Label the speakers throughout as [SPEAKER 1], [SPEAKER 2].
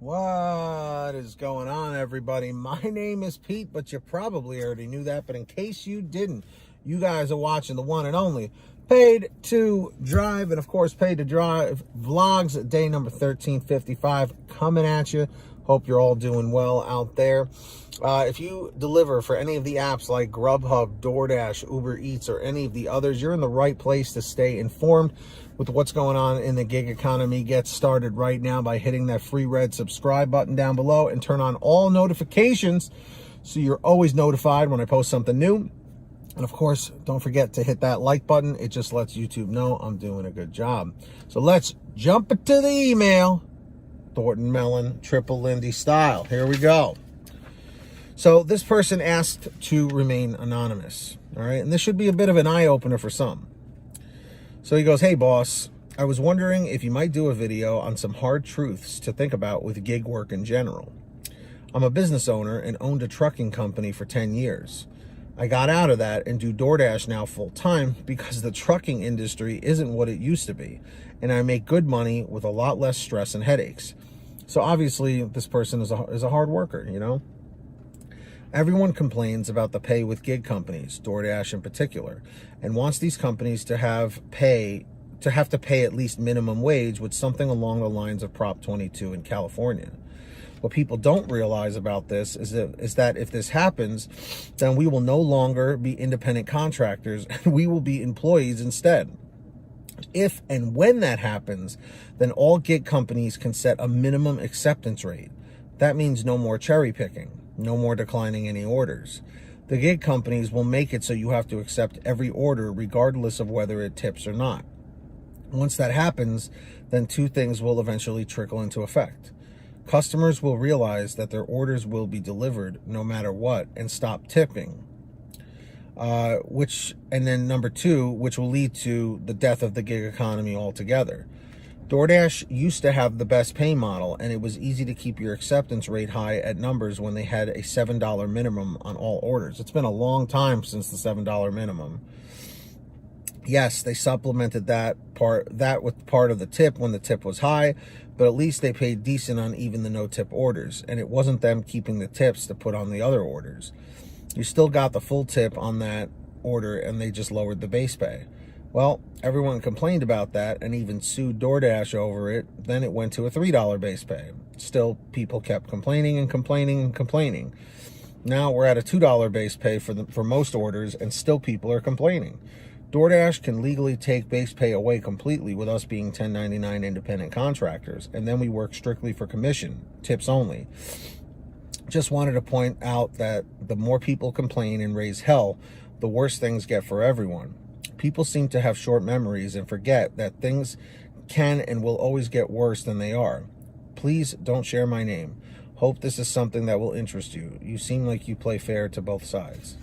[SPEAKER 1] What is going on, everybody? My name is Pete, but you probably already knew that. But in case you didn't, you guys are watching the one and only Paid to Drive, and of course, Paid to Drive vlogs, day number 1355 coming at you. Hope you're all doing well out there. If you deliver for any of the apps like Grubhub, Doordash, Uber Eats, or any of the others, you're in the right place to stay informed with what's going on in the gig economy. Get started right now by hitting that free red subscribe button down below and turn on all notifications so you're always notified when I post something new. And of course, don't forget to hit that like button. It just lets YouTube know I'm doing a good job. So let's jump into the email. Thornton Mellon, Triple Lindy style. Here we go. So this person asked to remain anonymous. All right. And this should be a bit of an eye-opener for some. So he goes, "Hey, boss, I was wondering if you might do a video on some hard truths to think about with gig work in general. I'm a business owner and owned a trucking company for 10 years. I got out of that and do DoorDash now full time because the trucking industry isn't what it used to be. And I make good money with a lot less stress and headaches." So obviously this person is a hard worker, you know. Everyone complains about the pay with gig companies, DoorDash in particular, and wants these companies to have to pay at least minimum wage with something along the lines of Prop 22 in California. What people don't realize about this is that if this happens, then we will no longer be independent contractors and we will be employees instead. If and when that happens, then all gig companies can set a minimum acceptance rate. That means no more cherry picking, no more declining any orders. The gig companies will make it so you have to accept every order regardless of whether it tips or not. Once that happens, then two things will eventually trickle into effect. Customers will realize that their orders will be delivered no matter what and stop tipping. And then number two, which will lead to the death of the gig economy altogether. DoorDash used to have the best pay model, and it was easy to keep your acceptance rate high at numbers when they had a $7 minimum on all orders. It's been a long time since the $7 minimum. Yes, they supplemented that with part of the tip when the tip was high, but at least they paid decent on even the no-tip orders, and it wasn't them keeping the tips to put on the other orders. You still got the full tip on that order, and they just lowered the base pay. Well, everyone complained about that and even sued DoorDash over it. Then it went to a $3 base pay. Still, people kept complaining and complaining and complaining. Now we're at a $2 base pay for most orders, and still people are complaining. DoorDash can legally take base pay away completely with us being 1099 independent contractors, and then we work strictly for commission, tips only. Just wanted to point out that the more people complain and raise hell, the worse things get for everyone. People seem to have short memories and forget that things can and will always get worse than they are. Please don't share my name. Hope this is something that will interest you. You seem like you play fair to both sides."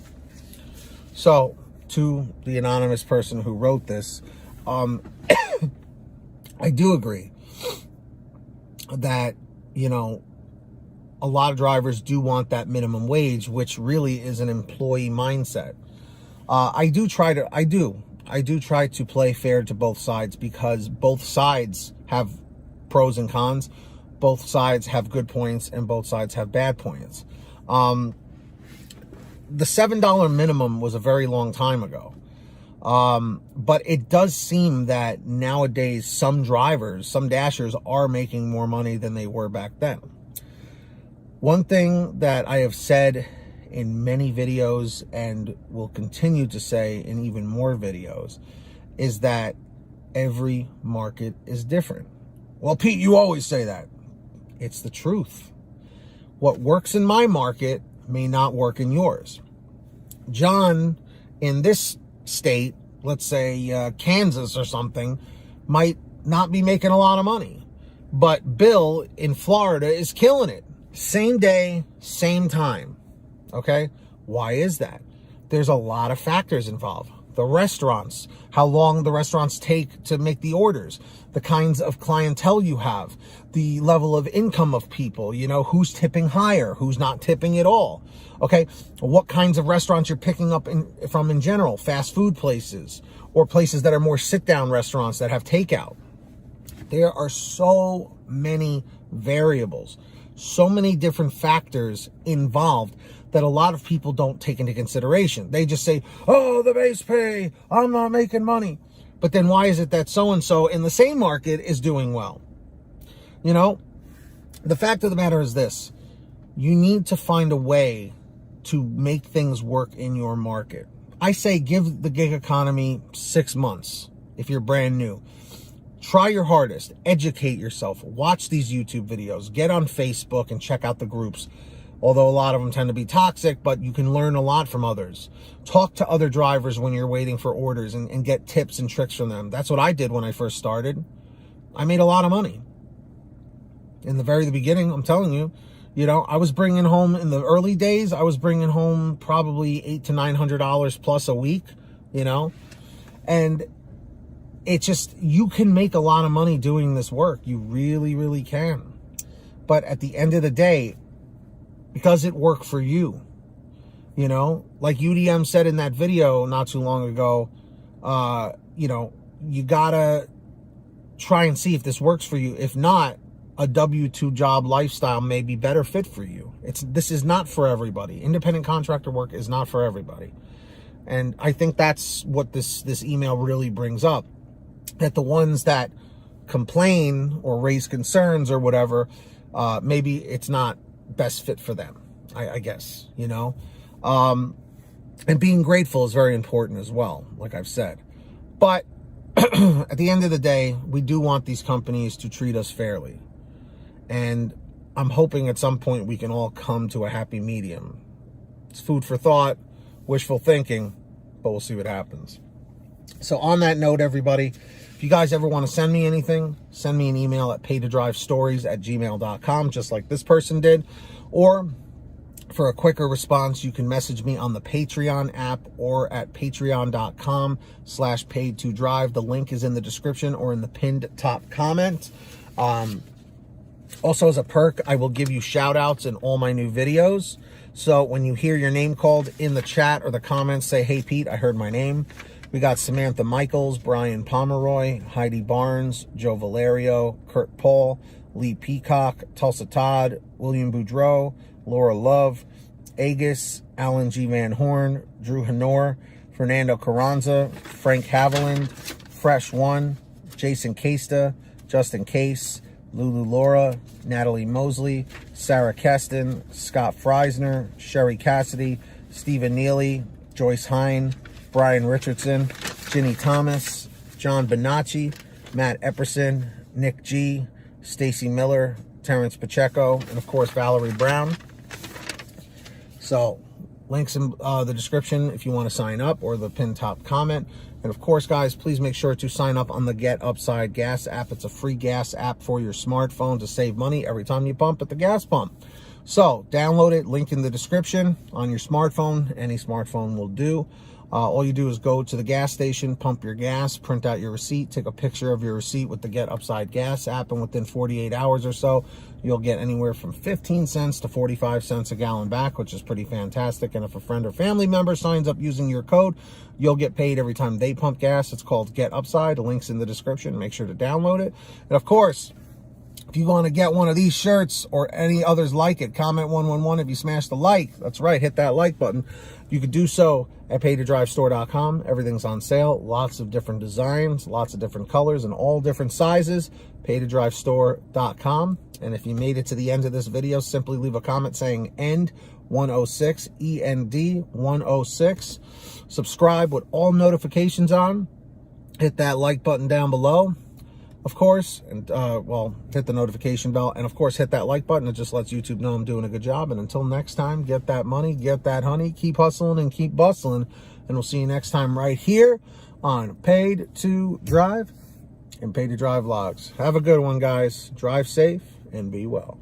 [SPEAKER 1] So, to the anonymous person who wrote this, I do agree that, you know, a lot of drivers do want that minimum wage, which really is an employee mindset. I do try to play fair to both sides because both sides have pros and cons. Both sides have good points and both sides have bad points. The $7 minimum was a very long time ago. But it does seem that nowadays some dashers are making more money than they were back then. One thing that I have said in many videos and will continue to say in even more videos is that every market is different. Well, Pete, you always say that. It's the truth. What works in my market may not work in yours. John in this state, let's say Kansas or something, might not be making a lot of money. But Bill in Florida is killing it. Same day, same time. Okay? Why is that? There's a lot of factors involved. The restaurants, how long the restaurants take to make the orders, the kinds of clientele you have, the level of income of people, you know, who's tipping higher, who's not tipping at all. Okay? What kinds of restaurants you're picking up from in general, fast food places, or places that are more sit-down restaurants that have takeout. There are so many variables, so many different factors involved that a lot of people don't take into consideration. They just say, oh, the base pay, I'm not making money. But then why is it that so-and-so in the same market is doing well? You know, the fact of the matter is this: you need to find a way to make things work in your market. I say give the gig economy 6 months if you're brand new. Try your hardest, educate yourself, watch these YouTube videos, get on Facebook and check out the groups. Although a lot of them tend to be toxic, but you can learn a lot from others. Talk to other drivers when you're waiting for orders and get tips and tricks from them. That's what I did when I first started. I made a lot of money. In the beginning, I'm telling you, you know, I was bringing home, in the early days, I was bringing home probably $800 to $900 plus a week, you know, and it just, you can make a lot of money doing this work. You really, really can. But at the end of the day, because it worked for you, you know, like UDM said in that video not too long ago, you know, you gotta try and see if this works for you. If not, a W-2 job lifestyle may be better fit for you. This is not for everybody. Independent contractor work is not for everybody. And I think that's what this email really brings up, that the ones that complain or raise concerns or whatever, maybe it's not best fit for them, I guess, you know. And being grateful is very important as well, like I've said. But at the end of the day, we do want these companies to treat us fairly. And I'm hoping at some point we can all come to a happy medium. It's food for thought, wishful thinking, but we'll see what happens. So on that note, everybody, if you guys ever want to send me anything, send me an email at paytodrivestories@gmail.com, just like this person did. Or for a quicker response, you can message me on the Patreon app or at patreon.com/paid2drive. The link is in the description or in the pinned top comment. Also, as a perk, I will give you shout outs in all my new videos. So when you hear your name called in the chat or the comments, say, hey, Pete, I heard my name. We got Samantha Mikles, Brian Pomeroy, Heidi Barnes, Joe Valerio, Kurt Paul, Lee Peacock, Tulsa Todd, William Boudreau, Laura Love, Agus, Alan G. Van Horn, Drew Hanor, Fernando Carranza, Frank Haviland, Fresh One, Jason Casta, Justin Case, Lulu Laura, Natalie Mosley, Sarah Keston, Scott Freisner, Sherry Cassidy, Stephen Neely, Joyce Hine, Brian Richardson, Ginny Thomas, John Bonacci, Matt Epperson, Nick G, Stacy Miller, Terrence Pacheco, and of course Valerie Brown. So links in the description if you want to sign up, or the pinned top comment. And of course, guys, please make sure to sign up on the Get Upside Gas app. It's a free gas app for your smartphone to save money every time you pump at the gas pump. So download it, link in the description on your smartphone. Any smartphone will do. All you do is go to the gas station, pump your gas, print out your receipt, take a picture of your receipt with the Get Upside Gas app, and within 48 hours or so, you'll get anywhere from 15 cents to 45 cents a gallon back, which is pretty fantastic. And if a friend or family member signs up using your code, you'll get paid every time they pump gas. It's called Get Upside. The link's in the description. Make sure to download it. And of course, if you want to get one of these shirts or any others like it, comment 111 if you smash the like. That's right, hit that like button. You could do so at paytodrivestore.com. Everything's on sale. Lots of different designs, lots of different colors, and all different sizes. paytodrivestore.com. And if you made it to the end of this video, simply leave a comment saying END 106, END 106. Subscribe with all notifications on. Hit that like button down below, of course, and well, hit the notification bell, and of course hit that like button. It just lets YouTube know I'm doing a good job. And until next time, get that money, get that honey, keep hustling and keep bustling, and we'll see you next time right here on Paid to Drive and Paid to Drive Vlogs. Have a good one, guys. Drive safe and be well.